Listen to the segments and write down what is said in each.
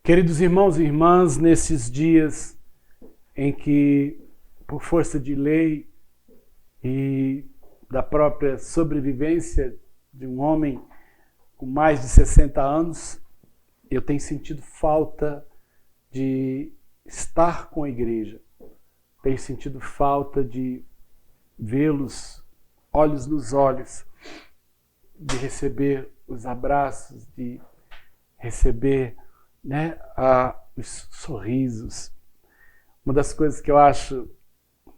Queridos irmãos e irmãs, nesses dias em que, por força de lei e da própria sobrevivência de um homem com mais de 60 anos, eu tenho sentido falta de estar com a igreja. Tenho sentido falta de vê-los olhos nos olhos, de receber os abraços, de receber os sorrisos. Uma das coisas que eu acho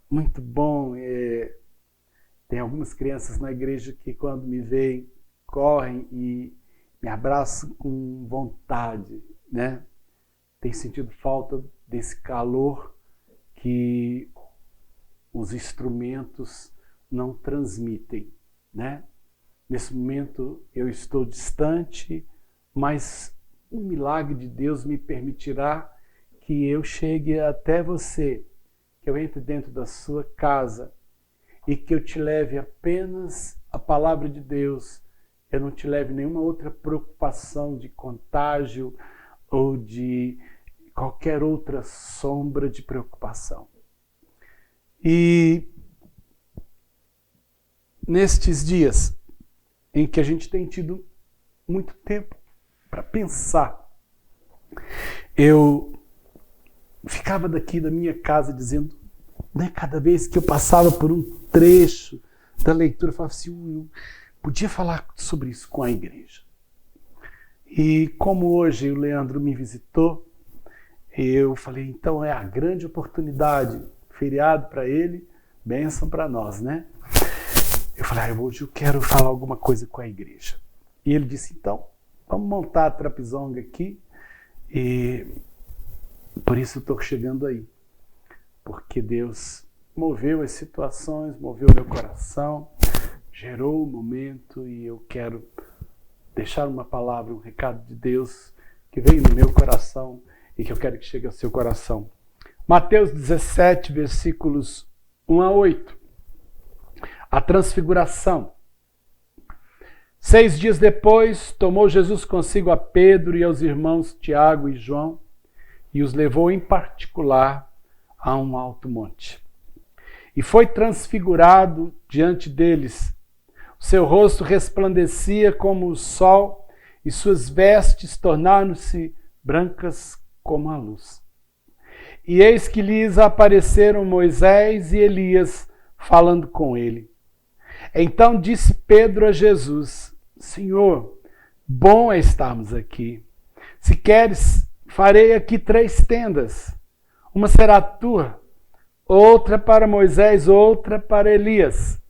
muito bom é tem algumas crianças na igreja que quando me veem correm e me abraçam com vontade, né? Tenho sentido falta desse calor que os instrumentos não transmitem, né? Nesse momento eu estou distante, mas um milagre de Deus me permitirá que eu chegue até você, que eu entre dentro da sua casa e que eu te leve apenas a palavra de Deus. Eu não te leve nenhuma outra preocupação de contágio ou de qualquer outra sombra de preocupação. E nestes dias em que a gente tem tido muito tempo para pensar, eu ficava daqui da minha casa dizendo, cada vez que eu passava por um trecho da leitura, eu falava assim, eu podia falar sobre isso com a igreja. E como hoje o Leandro me visitou, eu falei, então é a grande oportunidade, feriado para ele, bênção para nós, né? Eu falei, hoje eu quero falar alguma coisa com a igreja. E ele disse, então, vamos montar a trapezonga aqui, e por isso eu estou chegando aí. Porque Deus moveu as situações, moveu meu coração, gerou o momento e eu quero deixar uma palavra, um recado de Deus que veio no meu coração e que eu quero que chegue ao seu coração. Mateus 17, versículos 1 a 8. A transfiguração. 6 dias depois, tomou Jesus consigo a Pedro e aos irmãos Tiago e João e os levou em particular a um alto monte. E foi transfigurado diante deles. O seu rosto resplandecia como o sol e suas vestes tornaram-se brancas como a luz. E eis que lhes apareceram Moisés e Elias falando com ele. Então disse Pedro a Jesus, Senhor, bom é estarmos aqui. Se queres, farei aqui 3 tendas. Uma será tua, outra para Moisés, outra para Elias.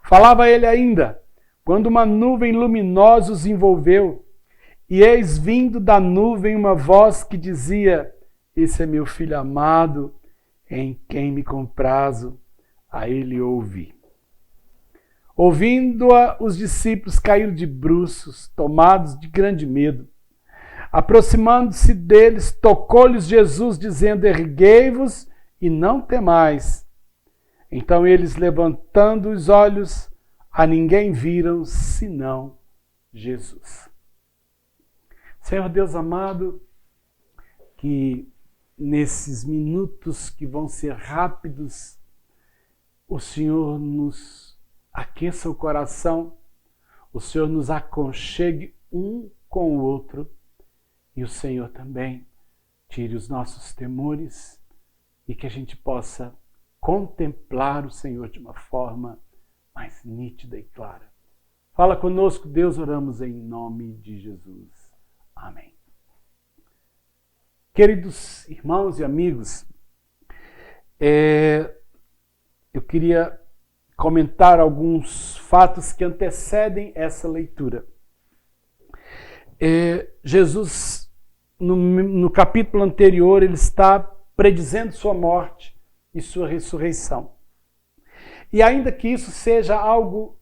Falava ele ainda, quando uma nuvem luminosa os envolveu, e eis vindo da nuvem uma voz que dizia, esse é meu filho amado, em quem me comprazo, a ele ouvi. Ouvindo-a, os discípulos caíram de bruços, tomados de grande medo. Aproximando-se deles, tocou-lhes Jesus, dizendo, erguei-vos e não temais. Então eles, levantando os olhos, a ninguém viram, senão Jesus. Senhor Deus amado, que nesses minutos que vão ser rápidos, o Senhor nos aqueça o coração, o Senhor nos aconchegue um com o outro, e o Senhor também tire os nossos temores e que a gente possa contemplar o Senhor de uma forma mais nítida e clara. Fala conosco, Deus, oramos em nome de Jesus. Amém. Queridos irmãos e amigos, eu queria comentar alguns fatos que antecedem essa leitura. Jesus, no capítulo anterior, ele está predizendo sua morte e sua ressurreição. E ainda que isso seja algo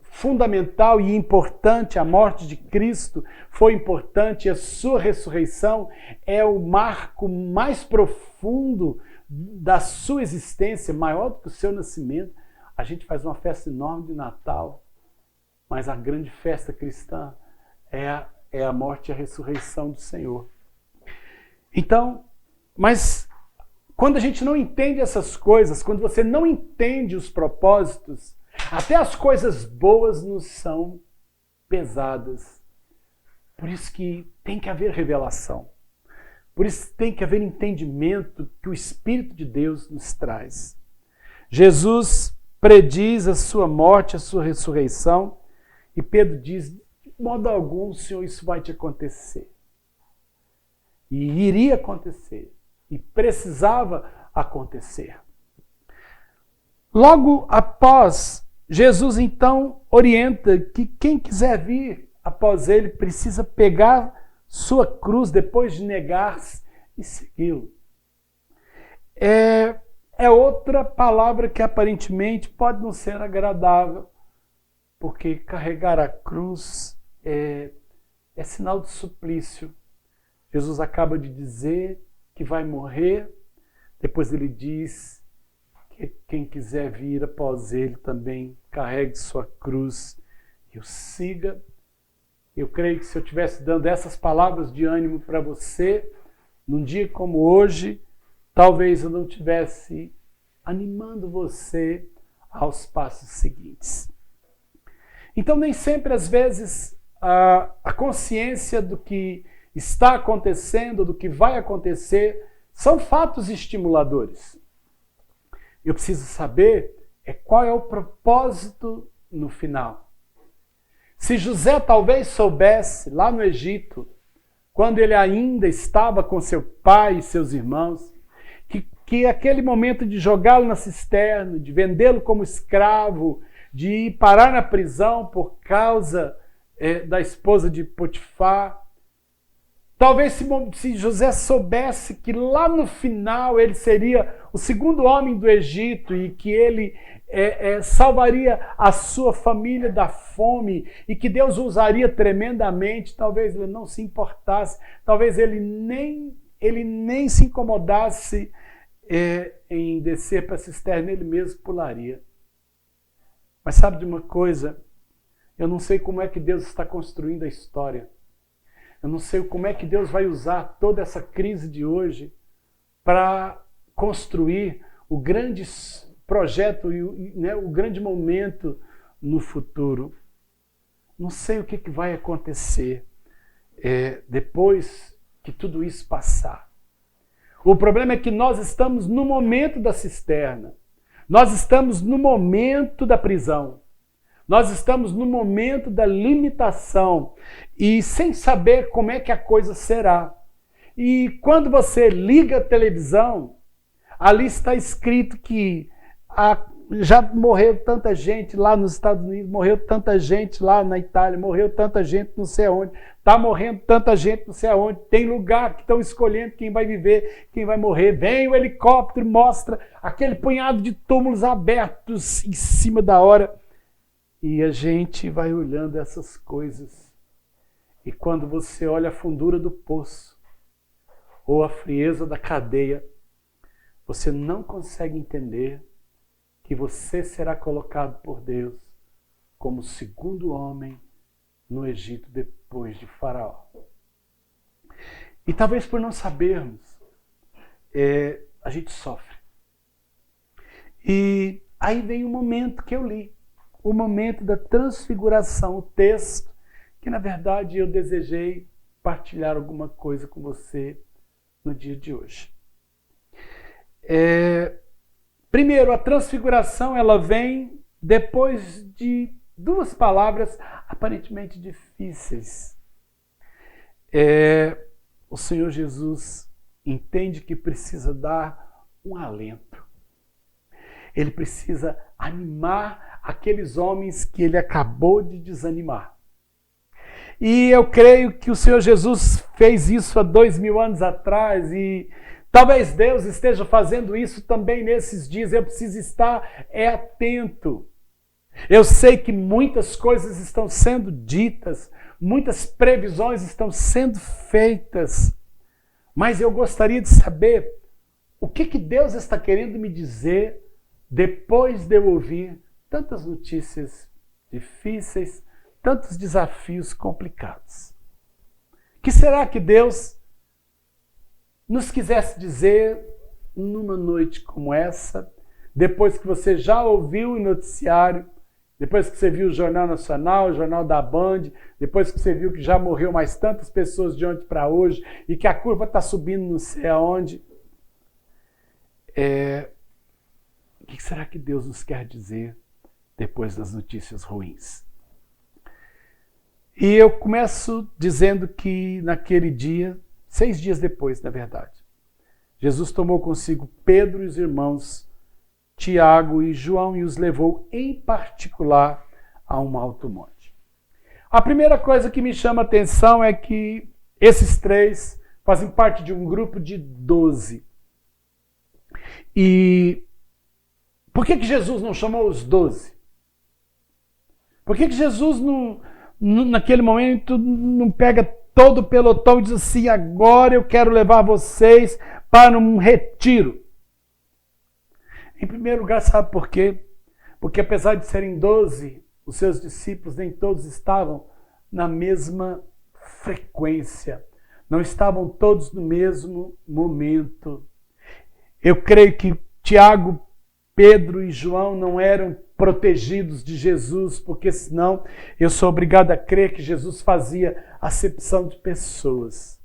fundamental e importante, a morte de Cristo foi importante, a sua ressurreição é o marco mais profundo da sua existência, maior do que o seu nascimento. A gente faz uma festa enorme de Natal, mas a grande festa cristã é a morte e a ressurreição do Senhor. Então, mas quando a gente não entende essas coisas, quando você não entende os propósitos, até as coisas boas nos são pesadas. Por isso que tem que haver revelação. Por isso tem que haver entendimento que o Espírito de Deus nos traz. Jesus prediz a sua morte, a sua ressurreição, e Pedro diz, de modo algum, Senhor, isso vai te acontecer. E iria acontecer. E precisava acontecer. Logo após, Jesus então orienta que quem quiser vir após ele precisa pegar sua cruz depois de negar-se e segui-lo. É outra palavra que aparentemente pode não ser agradável, porque carregar a cruz é sinal de suplício. Jesus acaba de dizer que vai morrer, depois ele diz que quem quiser vir após ele também carregue sua cruz e o siga. Eu creio que se eu estivesse dando essas palavras de ânimo para você, num dia como hoje, talvez eu não estivesse animando você aos passos seguintes. Então, nem sempre, às vezes, a consciência do que está acontecendo, do que vai acontecer, são fatos estimuladores. Eu preciso saber qual é o propósito no final. Se José talvez soubesse, lá no Egito, quando ele ainda estava com seu pai e seus irmãos, que aquele momento de jogá-lo na cisterna, de vendê-lo como escravo, de ir parar na prisão por causa da esposa de Potifar, talvez se José soubesse que lá no final ele seria o segundo homem do Egito e que ele salvaria a sua família da fome e que Deus o usaria tremendamente, talvez ele não se importasse, talvez ele nem se incomodasse em descer para a cisterna, ele mesmo pularia. Mas sabe de uma coisa? Eu não sei como é que Deus está construindo a história. Eu não sei como é que Deus vai usar toda essa crise de hoje para construir o grande projeto e o grande momento no futuro. Não sei o que vai acontecer depois que tudo isso passar. O problema é que nós estamos no momento da cisterna. Nós estamos no momento da prisão. Nós estamos no momento da limitação e sem saber como é que a coisa será. E quando você liga a televisão, ali está escrito que já morreu tanta gente lá nos Estados Unidos, morreu tanta gente lá na Itália, morreu tanta gente não sei aonde, está morrendo tanta gente não sei aonde, tem lugar que estão escolhendo quem vai viver, quem vai morrer. Vem o helicóptero, mostra aquele punhado de túmulos abertos em cima da hora. E a gente vai olhando essas coisas. E quando você olha a fundura do poço, ou a frieza da cadeia, você não consegue entender que você será colocado por Deus como o segundo homem no Egito depois de Faraó. E talvez por não sabermos, a gente sofre. E aí vem o momento que eu li, o momento da transfiguração, o texto que na verdade eu desejei partilhar alguma coisa com você no dia de hoje. Primeiro, a transfiguração ela vem depois de duas palavras aparentemente difíceis. O Senhor Jesus entende que precisa dar um alento. Ele precisa animar aqueles homens que ele acabou de desanimar. E eu creio que o Senhor Jesus fez isso há 2000 anos atrás e talvez Deus esteja fazendo isso também nesses dias. Eu preciso estar atento. Eu sei que muitas coisas estão sendo ditas, muitas previsões estão sendo feitas, mas eu gostaria de saber o que Deus está querendo me dizer depois de eu ouvir tantas notícias difíceis, tantos desafios complicados. O que será que Deus nos quisesse dizer numa noite como essa, depois que você já ouviu o noticiário, depois que você viu o Jornal Nacional, o Jornal da Band, depois que você viu que já morreu mais tantas pessoas de ontem para hoje e que a curva está subindo não sei aonde, o que será que Deus nos quer dizer depois das notícias ruins? E eu começo dizendo que naquele dia, 6 dias depois, na verdade, Jesus tomou consigo Pedro e os irmãos Tiago e João e os levou em particular a um alto monte. A primeira coisa que me chama a atenção é que esses 3 fazem parte de um grupo de 12. E por que Jesus não chamou os 12? Por que Jesus naquele momento não pega todo o pelotão e diz assim, agora eu quero levar vocês para um retiro? Em primeiro lugar, sabe por quê? Porque apesar de serem 12, os seus discípulos nem todos estavam na mesma frequência. Não estavam todos no mesmo momento. Eu creio que Tiago, Pedro e João não eram protegidos de Jesus, porque senão eu sou obrigado a crer que Jesus fazia acepção de pessoas.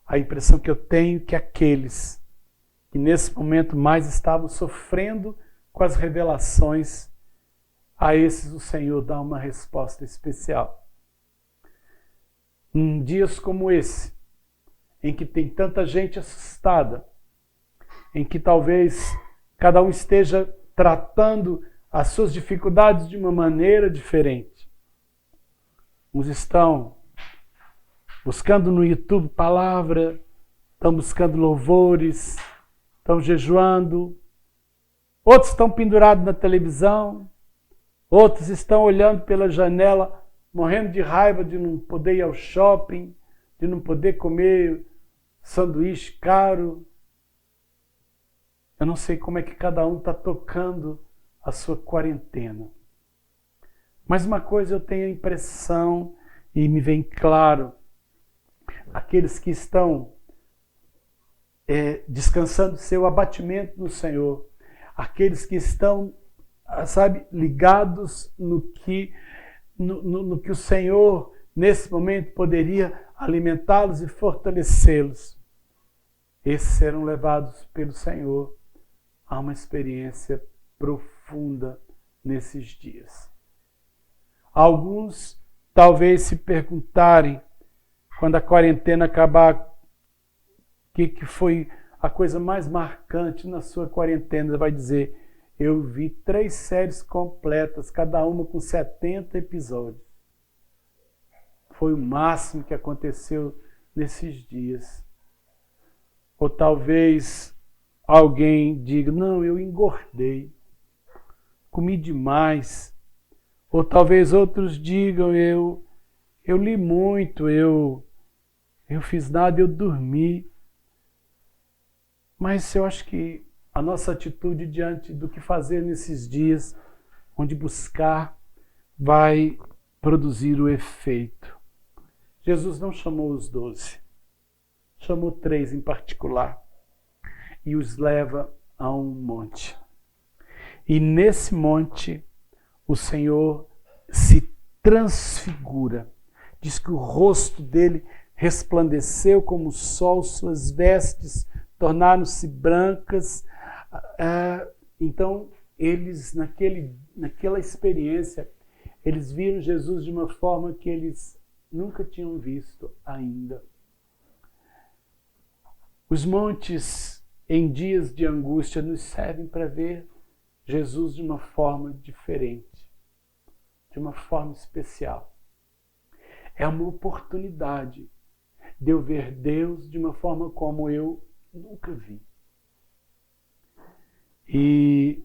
A impressão que eu tenho é que aqueles que nesse momento mais estavam sofrendo com as revelações, a esses o Senhor dá uma resposta especial. Em dias como esse, em que tem tanta gente assustada, em que talvez cada um esteja tratando as suas dificuldades de uma maneira diferente. Uns estão buscando no YouTube palavra, estão buscando louvores, estão jejuando, outros estão pendurados na televisão, outros estão olhando pela janela, morrendo de raiva de não poder ir ao shopping, de não poder comer sanduíche caro. Eu não sei como é que cada um está tocando a sua quarentena. Mas uma coisa eu tenho a impressão, e me vem claro, aqueles que estão descansando seu abatimento no Senhor, aqueles que estão, sabe, ligados no que o Senhor, nesse momento, poderia alimentá-los e fortalecê-los. Esses serão levados pelo Senhor a uma experiência profunda nesses dias. Alguns talvez se perguntarem, quando a quarentena acabar, o que foi a coisa mais marcante na sua quarentena? Vai dizer, eu vi 3 séries completas, cada uma com 70 episódios. Foi o máximo que aconteceu nesses dias. Ou talvez alguém diga, não, eu engordei, comi demais. Ou talvez outros digam, eu li muito, eu fiz nada, eu dormi. Mas eu acho que a nossa atitude diante do que fazer nesses dias, onde buscar, vai produzir o efeito. Jesus não chamou os 12, chamou 3 em particular e os leva a um monte. E nesse monte, o Senhor se transfigura. Diz que o rosto dele resplandeceu como o sol, suas vestes tornaram-se brancas. Então, eles, naquela experiência, eles viram Jesus de uma forma que eles nunca tinham visto ainda. Os montes, em dias de angústia, nos servem para ver Jesus de uma forma diferente, de uma forma especial. É uma oportunidade de eu ver Deus de uma forma como eu nunca vi. E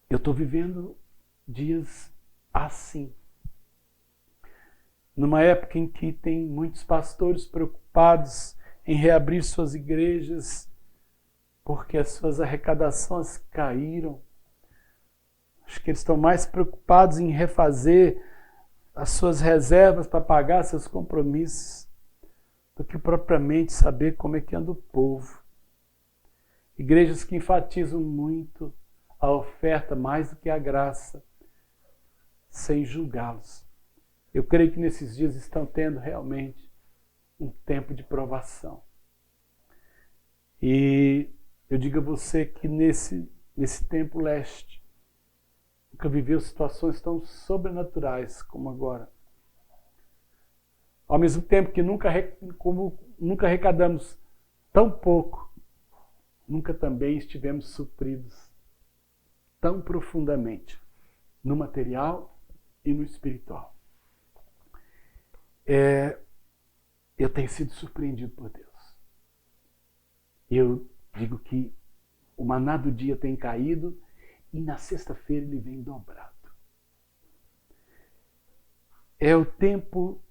eu estou vivendo dias assim. Numa época em que tem muitos pastores preocupados em reabrir suas igrejas, porque as suas arrecadações caíram. Acho que eles estão mais preocupados em refazer as suas reservas para pagar seus compromissos do que propriamente saber como é que anda o povo. Igrejas que enfatizam muito a oferta mais do que a graça, sem julgá-los. Eu creio que nesses dias estão tendo realmente um tempo de provação. E eu digo a você que nesse tempo leste, nunca viveu situações tão sobrenaturais como agora. Ao mesmo tempo que nunca arrecadamos tão pouco, nunca também estivemos supridos tão profundamente no material e no espiritual. Eu tenho sido surpreendido por Deus. Eu digo que o maná do dia tem caído e na sexta-feira ele vem dobrado. É o tempo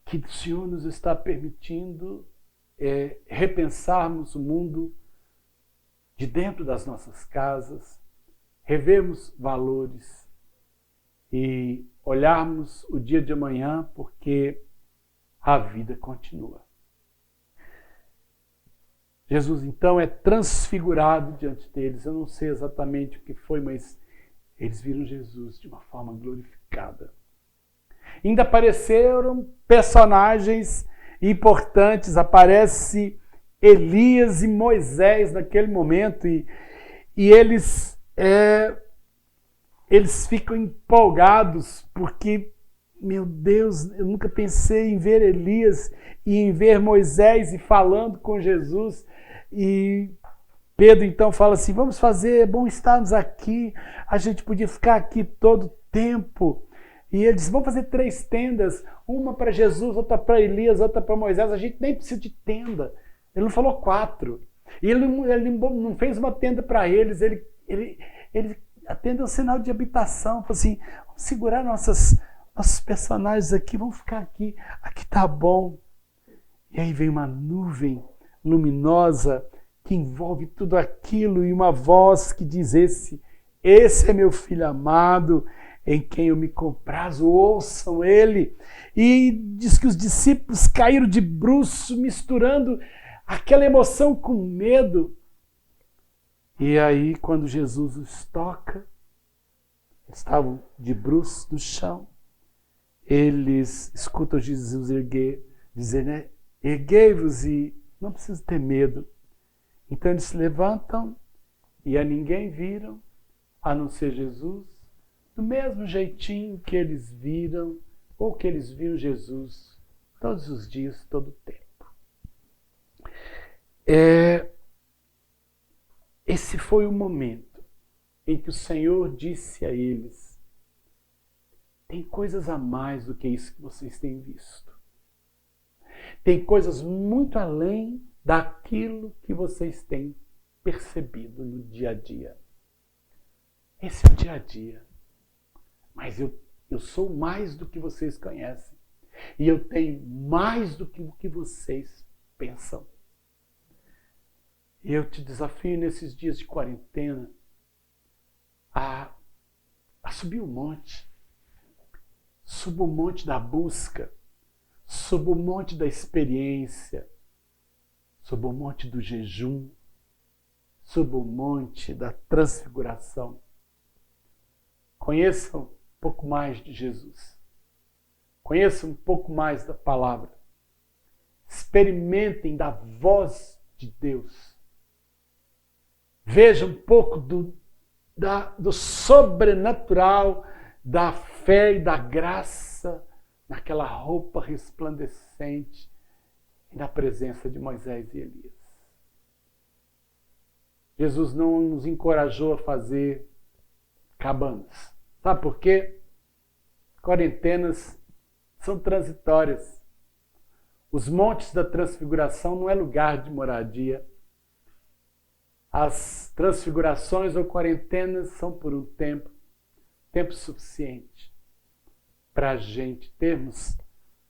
que o Senhor nos está permitindo repensarmos o mundo de dentro das nossas casas, revermos valores e olharmos o dia de amanhã, porque a vida continua. Jesus, então, é transfigurado diante deles. Eu não sei exatamente o que foi, mas eles viram Jesus de uma forma glorificada. Ainda apareceram personagens importantes. Aparece Elias e Moisés naquele momento e eles ficam empolgados porque, meu Deus, eu nunca pensei em ver Elias e em ver Moisés e falando com Jesus. E Pedro então fala assim, vamos fazer, é bom estarmos aqui, a gente podia ficar aqui todo o tempo. E ele diz, vamos fazer 3 tendas, uma para Jesus, outra para Elias, outra para Moisés, a gente nem precisa de tenda. Ele não falou 4. E ele não fez uma tenda para eles, a tenda é um sinal de habitação. Falou assim, vamos segurar nossos personagens aqui, vamos ficar aqui tá bom. E aí vem uma nuvem luminosa que envolve tudo aquilo e uma voz que diz, esse é meu filho amado, em quem eu me comprazo, ouçam ele. E diz que os discípulos caíram de bruço, misturando aquela emoção com medo. E aí, quando Jesus os toca, estavam de bruços no chão, eles escutam Jesus dizer, né? Erguei-vos e não precisa ter medo. Então eles se levantam e a ninguém viram, a não ser Jesus, do mesmo jeitinho que eles viram, ou que eles viram Jesus todos os dias, todo o tempo. Esse foi o momento em que o Senhor disse a eles, tem coisas a mais do que isso que vocês têm visto. Tem coisas muito além daquilo que vocês têm percebido no dia a dia. Esse é o dia a dia. Mas eu sou mais do que vocês conhecem. E eu tenho mais do que o que vocês pensam. E eu te desafio nesses dias de quarentena a subir o monte. Suba o monte da busca. Suba o monte da experiência. Suba o monte do jejum. Suba o monte da transfiguração. Conheçam um pouco mais de Jesus. Conheçam um pouco mais da palavra. Experimentem da voz de Deus. Vejam um pouco do sobrenatural, da fé e da graça naquela roupa resplandecente e na presença de Moisés e Elias. Jesus não nos encorajou a fazer cabanas. Sabe por quê? Quarentenas são transitórias. Os montes da transfiguração não é lugar de moradia. As transfigurações ou quarentenas são por um tempo suficiente para a gente termos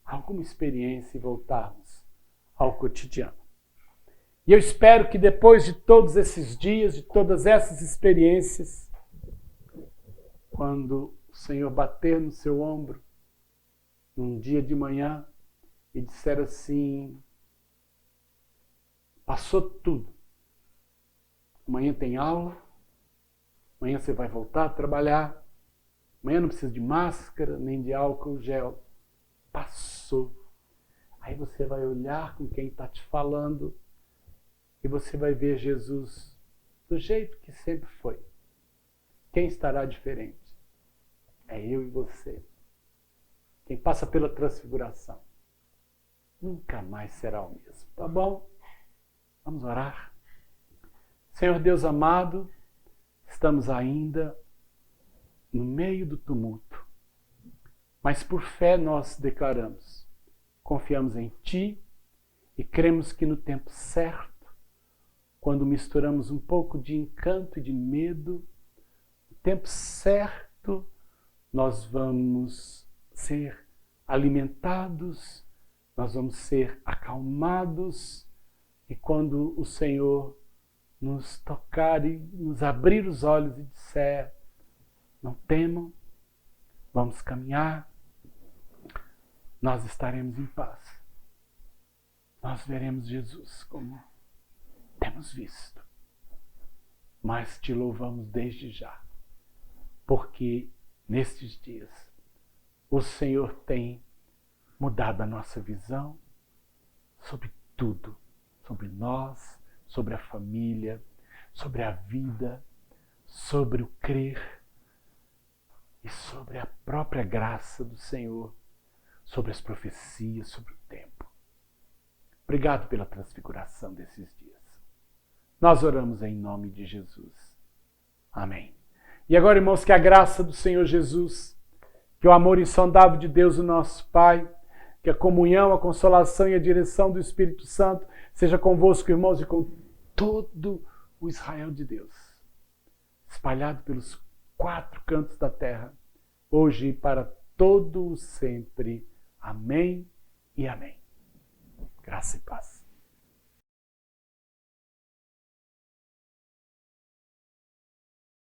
alguma experiência e voltarmos ao cotidiano. E eu espero que depois de todos esses dias, de todas essas experiências, quando o Senhor bater no seu ombro, num dia de manhã, e disser assim: passou tudo. Amanhã tem aula, amanhã você vai voltar a trabalhar, amanhã não precisa de máscara, nem de álcool gel. Passou. Aí você vai olhar com quem está te falando e você vai ver Jesus do jeito que sempre foi. Quem estará diferente? É eu e você. Quem passa pela transfiguração nunca mais será o mesmo. Tá bom? Vamos orar. Senhor Deus amado, estamos ainda no meio do tumulto, mas por fé nós declaramos: confiamos em Ti e cremos que no tempo certo, quando misturamos um pouco de encanto e de medo, no tempo certo nós vamos ser alimentados, nós vamos ser acalmados, e quando o Senhor nos tocar e nos abrir os olhos e disser: não temam, vamos caminhar, nós estaremos em paz. Nós veremos Jesus como temos visto. Mas te louvamos desde já, porque nestes dias o Senhor tem mudado a nossa visão sobre tudo, sobre nós, sobre a família, sobre a vida, sobre o crer e sobre a própria graça do Senhor, sobre as profecias, sobre o tempo. Obrigado pela transfiguração desses dias. Nós oramos em nome de Jesus. Amém. E agora, irmãos, que a graça do Senhor Jesus, que o amor insondável de Deus, o nosso Pai, que a comunhão, a consolação e a direção do Espírito Santo seja convosco, irmãos, e com todo o Israel de Deus, espalhado pelos 4 cantos da terra, hoje e para todo o sempre. Amém e amém. Graça e paz.